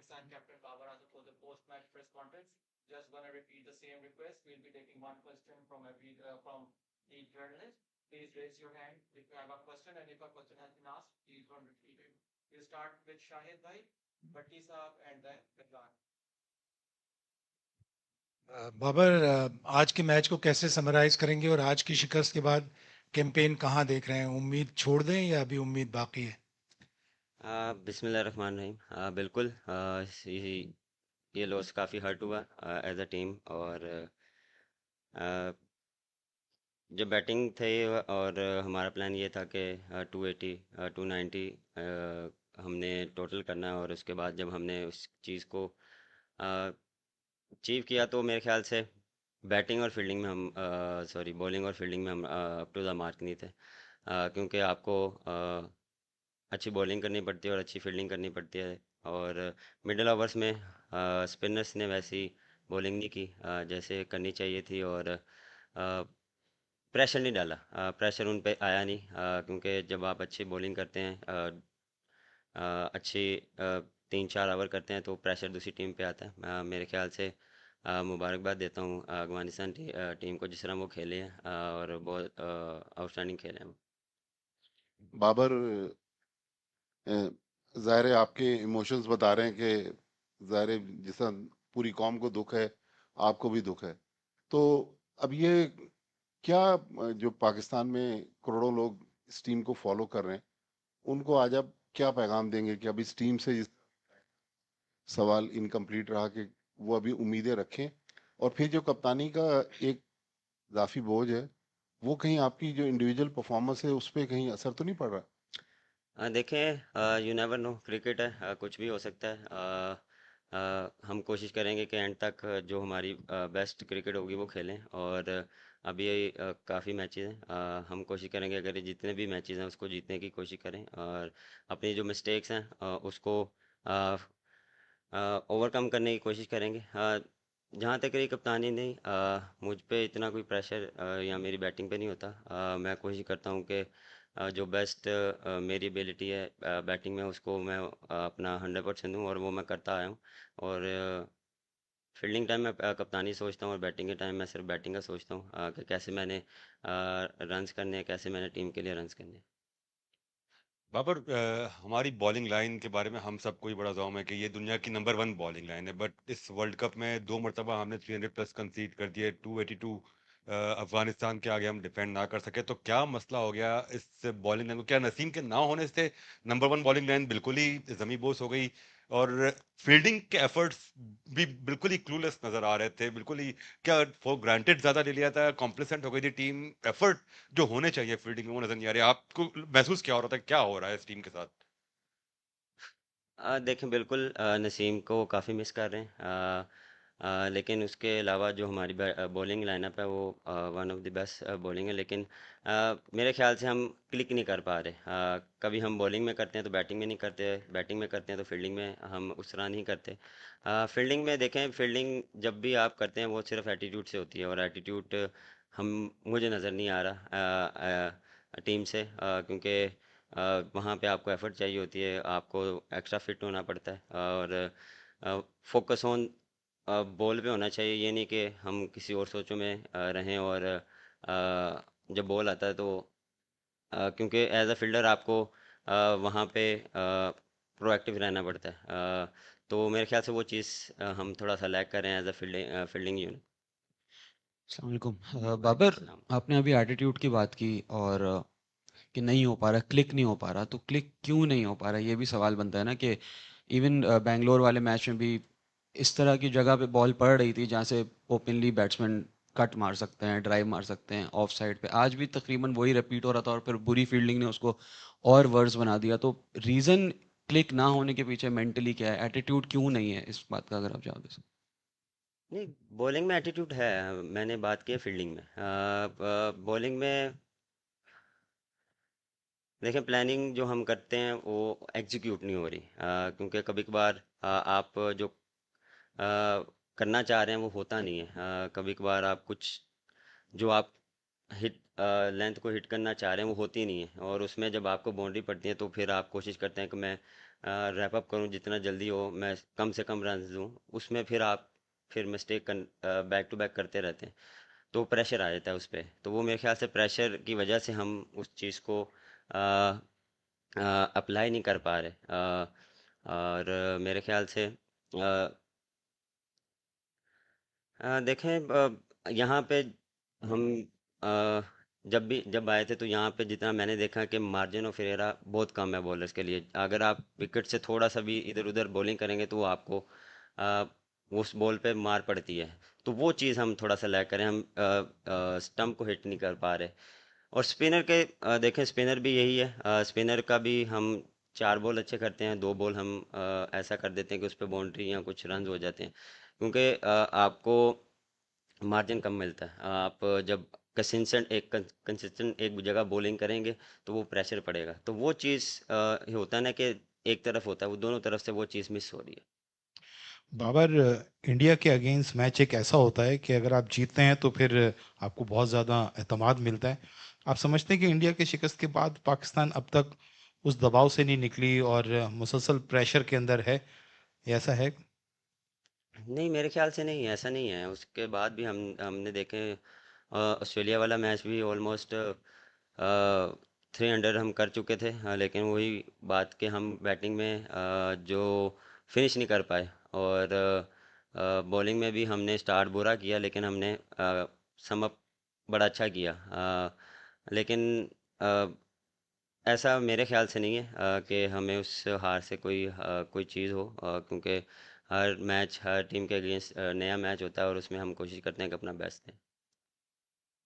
Pakistan captain Babar Azam for the post-match press conference. Just gonna repeat the same request. We'll be taking one question from from each journalist. Please raise your hand if you have a question, and if a question has been asked, please don't repeat it. We'll start with Shahid Bhai, Bhatti Saab, and then Gadlan. Babar, आज के match को कैसे summarise करेंगे और आज की शिकस्त के बाद कैंपेन कहाँ देख रहे हैं? उम्मीद छोड़ दें या अभी उम्मीद बाकी है? बिस्मिल्लाहिर्रहमानिर्रहीम। बिल्कुल, ये लॉस काफ़ी हर्ट हुआ एज अ टीम। और आ, जब बैटिंग थे और हमारा प्लान ये था कि 280 290 हमने टोटल करना है, और उसके बाद जब हमने उस चीज़ को अचीव किया तो मेरे ख्याल से बैटिंग और फील्डिंग में हम सॉरी बॉलिंग और फील्डिंग में हम अप टू द मार्क नहीं थे। क्योंकि आपको अच्छी बॉलिंग करनी पड़ती है और अच्छी फील्डिंग करनी पड़ती है। और मिडिल ओवर्स में स्पिनर्स ने वैसी बॉलिंग नहीं की जैसे करनी चाहिए थी, और प्रेशर नहीं डाला। प्रेशर उन पे आया नहीं, क्योंकि जब आप अच्छी बॉलिंग करते हैं, अच्छी 3-4 ओवर करते हैं, तो प्रेशर दूसरी टीम पे आता है। मेरे ख्याल से मुबारकबाद देता हूँ अफगानिस्तान टीम को, जिस तरह वो खेले हैं और बहुत आउटस्टैंडिंग खेले हैं। बाबर, जाहिर है आपके इमोशंस बता रहे हैं कि जाहिर है जिस तरह पूरी कौम को दुख है, आपको भी दुख है। तो अब ये क्या, जो पाकिस्तान में करोड़ों लोग इस टीम को फॉलो कर रहे हैं, उनको आज आप क्या पैगाम देंगे कि अब इस टीम से सवाल इनकम्प्लीट रहा कि वो अभी उम्मीदें रखें, और फिर जो कप्तानी का एक इजाफी बोझ है, वो कहीं आपकी जो इंडिविजुअल परफॉर्मेंस है उस पर कहीं असर तो नहीं पड़ रहा? देखें, यू नेवर नो, क्रिकेट है, कुछ भी हो सकता है। हम कोशिश करेंगे कि एंड तक जो हमारी बेस्ट क्रिकेट होगी वो खेलें। और अभी काफ़ी मैचेस हैं, हम कोशिश करेंगे अगर ये जितने भी मैचेस हैं उसको जीतने की कोशिश करें, और अपनी जो मिस्टेक्स हैं उसको ओवरकम करने की कोशिश करेंगे। जहाँ तक रही कप्तानी, नहीं, मुझ पे इतना कोई प्रेशर या मेरी बैटिंग पे नहीं होता। मैं कोशिश करता हूँ कि जो बेस्ट मेरी एबिलिटी है बैटिंग में, उसको मैं अपना 100% दूँ, और वो मैं करता आया हूँ। और फील्डिंग टाइम में कप्तानी सोचता हूँ, और बैटिंग के टाइम मैं सिर्फ बैटिंग का सोचता हूँ कि कैसे मैंने रन्स करने हैं, कैसे मैंने टीम के लिए रन्स करने हैं। बाबर, हमारी बॉलिंग लाइन के बारे में हम सबको ही बड़ा जौम है कि ये दुनिया की नंबर 1 बॉलिंग लाइन है। बट इस वर्ल्ड कप में 2 मरतबा हमने 300+ कंसीड कर दिए, 282 अफगानिस्तान के आगे हम डिफेंड ना कर सके। तो क्या मसला हो गया इस बॉलिंग लाइन को? क्या नसीम के ना होने से नंबर 1 बॉलिंग लाइन बिल्कुल ही जमी बोस हो गई? और फील्डिंग के एफर्ट्स भी बिल्कुल ही क्लूलेस नजर आ रहे थे, बिल्कुल ही क्या फॉर ग्रांटेड ज्यादा ले लिया था, कॉम्प्लिसेंट हो गई थी टीम। एफर्ट जो होने चाहिए फील्डिंग में वो नजर नहीं आ रहे। आपको महसूस क्या हो रहा था, क्या हो रहा है इस टीम के साथ? देखें, बिल्कुल नसीम को काफ़ी मिस कर रहे हैं। लेकिन उसके अलावा जो हमारी बॉलिंग लाइनअप है वो one of the best bowling है। लेकिन मेरे ख्याल से हम क्लिक नहीं कर पा रहे। कभी हम बॉलिंग में करते हैं तो बैटिंग में नहीं करते, बैटिंग में करते हैं तो फील्डिंग में हम उस तरह नहीं करते। फील्डिंग में देखें, फील्डिंग जब भी आप करते हैं वो सिर्फ एटीट्यूड से होती है, और एटीट्यूड हम मुझे नज़र नहीं आ रहा टीम से, क्योंकि वहाँ पे आपको एफर्ट चाहिए होती है, आपको एक्स्ट्रा फिट होना पड़ता है, और फोकस ऑन बॉल पे होना चाहिए। ये नहीं कि हम किसी और सोचों में रहें। और जब बॉल आता है तो क्योंकि एज अ फील्डर आपको वहाँ पे प्रोएक्टिव रहना पड़ता है। तो मेरे ख्याल से वो चीज़ हम थोड़ा सा लैग कर रहे हैं एज अ फील्डिंग यूनिट। अस्सलाम वालेकुम। बाबर, आपने अभी एटीट्यूड की बात की और कि नहीं हो पा रहा, क्लिक नहीं हो पा रहा, तो क्लिक क्यों नहीं हो पा रहा, ये भी सवाल बनता है ना कि इवन बैंगलोर वाले मैच में भी इस तरह की जगह पे बॉल पड़ रही थी जहाँ से ओपनली बैट्समैन कट मार सकते हैं, ड्राइव मार सकते हैं ऑफ साइड पे, आज भी तकरीबन वही रिपीट हो रहा था, और फिर बुरी फील्डिंग ने उसको और वर्स बना दिया। तो रीज़न क्लिक ना होने के पीछे मेंटली क्या है, एटीट्यूड क्यों नहीं है, इस बात का अगर आप जवाब दे सकते। नहीं, बॉलिंग में एटीट्यूड है। मैंने बात की है फील्डिंग में। बॉलिंग में देखें, प्लानिंग जो हम करते हैं वो एग्जीक्यूट नहीं हो रही, क्योंकि कभी कभार आप जो करना चाह रहे हैं वो होता नहीं है। कभी कभार आप कुछ जो आप हिट लेंथ को हिट करना चाह रहे हैं वो होती नहीं है, और उसमें जब आपको बाउंड्री पड़ती है तो फिर आप कोशिश करते हैं कि मैं रैप अप करूं जितना जल्दी हो, मैं कम से कम रन दूं। उसमें फिर आप फिर मिस्टेक बैक टू बैक करते रहते हैं, तो प्रेशर आ जाता है उस पे। तो वो मेरे ख्याल से प्रेशर की वजह से हम उस चीज़ को अप्लाई नहीं कर पा रहे। और मेरे ख्याल से देखें, यहाँ पे हम अ, जब आए थे तो यहाँ पे जितना मैंने देखा कि मार्जिन ऑफ एरर बहुत कम है बॉलर्स के लिए। अगर आप विकेट से थोड़ा सा भी इधर उधर बॉलिंग करेंगे तो वो आपको अ, उस बॉल पे मार पड़ती है। तो वो चीज़ हम थोड़ा सा लैग करें, हम स्टम्प को हिट नहीं कर पा रहे। और स्पिनर के देखें, स्पिनर भी यही है, स्पिनर का भी हम 4 बॉल अच्छे करते हैं, 2 बॉल हम ऐसा कर देते हैं कि उस पर बाउंड्री या कुछ रन हो जाते हैं, क्योंकि आपको मार्जिन कम मिलता है। आप जब कंसिस्टेंट एक जगह बॉलिंग करेंगे तो वो प्रेशर पड़ेगा, तो वो चीज़ होता है ना कि एक तरफ होता है, वो दोनों तरफ से वो चीज़ मिस हो रही है। बाबर, इंडिया के अगेंस्ट मैच एक ऐसा होता है कि अगर आप जीतते हैं तो फिर आपको बहुत ज़्यादा एतमाद मिलता है। आप समझते हैं कि इंडिया के शिकस्त के बाद पाकिस्तान अब तक उस दबाव से नहीं निकली और मुसलसल प्रेशर के अंदर है, ये ऐसा है? नहीं, मेरे ख्याल से नहीं, ऐसा नहीं है। उसके बाद भी हमने देखे, ऑस्ट्रेलिया वाला मैच भी ऑलमोस्ट 300 हम कर चुके थे, लेकिन वही बात कि हम बैटिंग में जो फिनिश नहीं कर पाए, और बॉलिंग में भी हमने स्टार्ट बुरा किया, लेकिन हमने सम अप बड़ा अच्छा किया। लेकिन अ, ऐसा मेरे ख्याल से नहीं है कि हमें उस हार से कोई चीज़ हो, क्योंकि हर मैच हर टीम के अगेंस्ट नया मैच होता है, और उसमें हम कोशिश करते हैं कि अपना बेस्ट दें।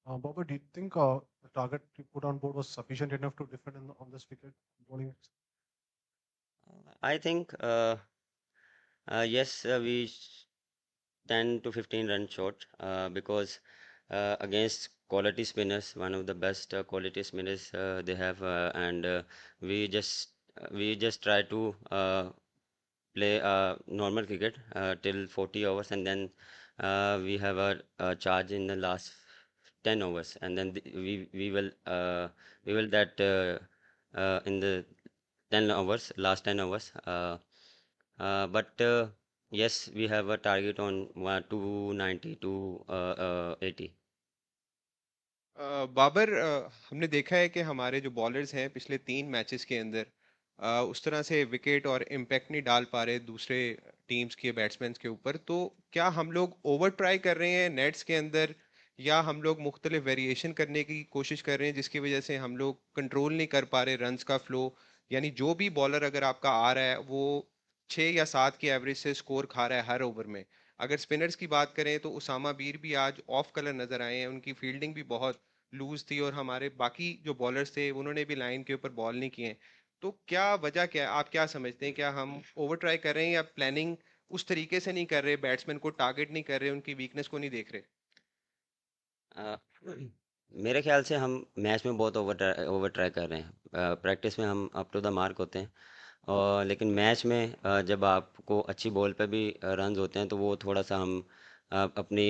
Bobby, do you think the target you put on board was sufficient enough to defend on this wicket bowling? I think yes, we 10 to 15 run short, because against quality spinners, one of the best quality spinners they have, and we just we just try to play normal cricket till 40 overs, and then we have a charge in the last 10 overs, and then we will that in the 10 overs, last 10 overs. But yes, we have a target on 290 to 80. Babar, हमने देखा है कि हमारे जो bowlers हैं पिछले 3 matches के अंदर उस तरह से विकेट और इम्पैक्ट नहीं डाल पा रहे दूसरे टीम्स के बैट्समैन के ऊपर। तो क्या हम लोग ओवर ट्राई कर रहे हैं नेट्स के अंदर, या हम लोग मुख्तलिफ वेरिएशन करने की कोशिश कर रहे हैं जिसकी वजह से हम लोग कंट्रोल नहीं कर पा रहे रन्स का फ्लो? यानी जो भी बॉलर अगर आपका आ रहा है वो 6 या 7 की एवरेज से स्कोर खा रहा है हर ओवर में। अगर स्पिनर्स की बात करें तो उसामा बीर भी आज ऑफ कलर नजर आए हैं, उनकी फील्डिंग भी बहुत लूज थी, और हमारे बाकी जो बॉलर्स थे उन्होंने भी लाइन के ऊपर बॉल नहीं किए। तो क्या वजह क्या है, आप क्या समझते हैं? क्या हम ओवर ट्राई कर रहे हैं, या प्लानिंग उस तरीके से नहीं कर रहे, बैट्समैन को टारगेट नहीं कर रहे, उनकी वीकनेस को नहीं देख रहे? अ, मेरे ख्याल से हम मैच में बहुत ओवर ट्राई कर रहे हैं। प्रैक्टिस में हम अप टू द मार्क होते हैं, और लेकिन मैच में जब आपको अच्छी बॉल पे भी रन्स होते हैं तो वो थोड़ा सा हम अपनी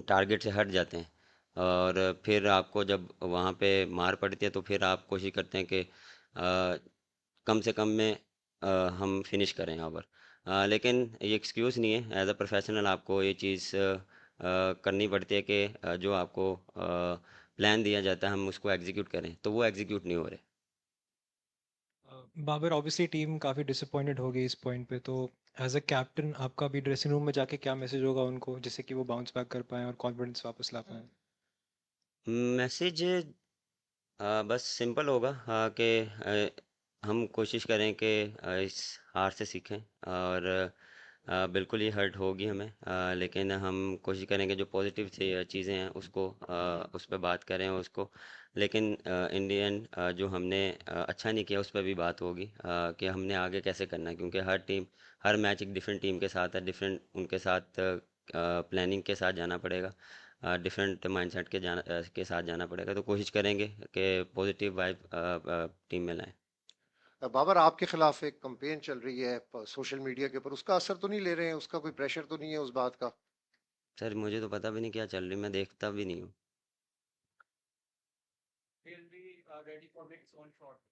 टारगेट से हट जाते हैं, और फिर आपको जब वहाँ पे मार पड़ती है तो फिर आप कोशिश करते हैं कि कम से कम में हम फिनिश करें ओवर। लेकिन ये एक्सक्यूज़ नहीं है, एज अ प्रोफेशनल आपको ये चीज़ करनी पड़ती है कि जो आपको प्लान दिया जाता है हम उसको एग्जीक्यूट करें, तो वो एग्जीक्यूट नहीं हो रहे। बाबर, ऑब्वियसली टीम काफ़ी डिसअपॉइंटेड हो गई इस पॉइंट पे, तो एज अ कैप्टन आपका भी ड्रेसिंग रूम में जाके क्या मैसेज होगा उनको, जिससे कि वो बाउंस बैक कर पाएँ और कॉन्फिडेंस वापस ला पाएँ? मैसेज बस सिंपल होगा, कि हम कोशिश करें कि इस हार से सीखें, और बिल्कुल ये हर्ट होगी हमें, लेकिन हम कोशिश करेंगे जो पॉजिटिव चीज़ें हैं उसको उस पर बात करें उसको। लेकिन इन दी एंड जो हमने अच्छा नहीं किया उस पर भी बात होगी, कि हमने आगे कैसे करना है, क्योंकि हर मैच एक डिफरेंट टीम के साथ है, डिफरेंट उनके साथ प्लानिंग के साथ जाना पड़ेगा, डिफरेंट माइंडसेट के साथ जाना पड़ेगा। तो कोशिश करेंगे कि पॉजिटिव वाइब टीम में लाएं। बाबर, आपके खिलाफ एक कंपेन चल रही है सोशल मीडिया के ऊपर, उसका असर तो नहीं ले रहे हैं? उसका कोई प्रेशर तो नहीं है उस बात का? सर मुझे तो पता भी नहीं क्या चल रही, मैं देखता भी नहीं हूँ। ready for its own shot.